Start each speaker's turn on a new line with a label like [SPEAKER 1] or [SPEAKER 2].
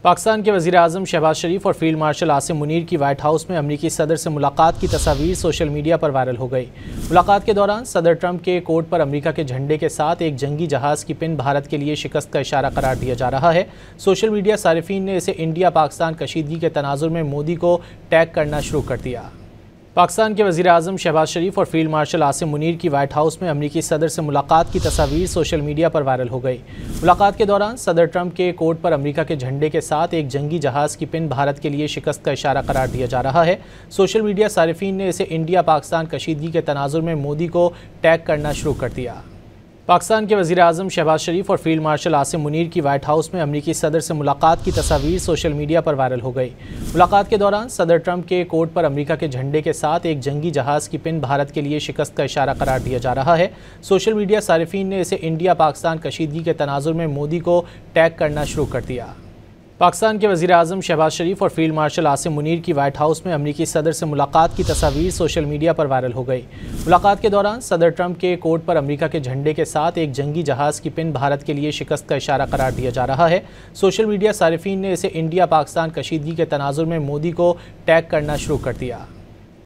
[SPEAKER 1] پاکستان کے وزیر اعظم شہباز شریف اور فیلڈ مارشل عاصم منیر کی وائٹ ہاؤس میں امریکی صدر سے ملاقات کی تصاویر سوشل میڈیا پر وائرل ہو گئی۔ ملاقات کے دوران صدر ٹرمپ کے کوٹ پر امریکہ کے جھنڈے کے ساتھ ایک جنگی جہاز کی پن بھارت کے لیے شکست کا اشارہ قرار دیا جا رہا ہے۔ سوشل میڈیا صارفین نے اسے انڈیا پاکستان کشیدگی کے تناظر میں مودی کو ٹیگ کرنا شروع کر دیا۔ پاکستان کے وزیر اعظم شہباز شریف اور فیلڈ مارشل عاصم منیر کی وائٹ ہاؤس میں امریکی صدر سے ملاقات کی تصاویر سوشل میڈیا پر وائرل ہو گئی۔ ملاقات کے دوران صدر ٹرمپ کے کوٹ پر امریکہ کے جھنڈے کے ساتھ ایک جنگی جہاز کی پن بھارت کے لیے شکست کا اشارہ قرار دیا جا رہا ہے۔ سوشل میڈیا صارفین نے اسے انڈیا پاکستان کشیدگی کے تناظر میں مودی کو ٹیگ کرنا شروع کر دیا۔ پاکستان کے وزیر اعظم شہباز شریف اور فیلڈ مارشل عاصم منیر کی وائٹ ہاؤس میں امریکی صدر سے ملاقات کی تصاویر سوشل میڈیا پر وائرل ہو گئی۔ ملاقات کے دوران صدر ٹرمپ کے کوٹ پر امریکہ کے جھنڈے کے ساتھ ایک جنگی جہاز کی پن بھارت کے لیے شکست کا اشارہ قرار دیا جا رہا ہے۔ سوشل میڈیا صارفین نے اسے انڈیا پاکستان کشیدگی کے تناظر میں مودی کو ٹیگ کرنا شروع کر دیا۔ پاکستان کے وزیر اعظم شہباز شریف اور فیلڈ مارشل عاصم منیر کی وائٹ ہاؤس میں امریکی صدر سے ملاقات کی تصاویر سوشل میڈیا پر وائرل ہو گئی۔ ملاقات کے دوران صدر ٹرمپ کے کوٹ پر امریکہ کے جھنڈے کے ساتھ ایک جنگی جہاز کی پن بھارت کے لیے شکست کا اشارہ قرار دیا جا رہا ہے۔ سوشل میڈیا صارفین نے اسے انڈیا پاکستان کشیدگی کے تناظر میں مودی کو ٹیگ کرنا شروع کر دیا۔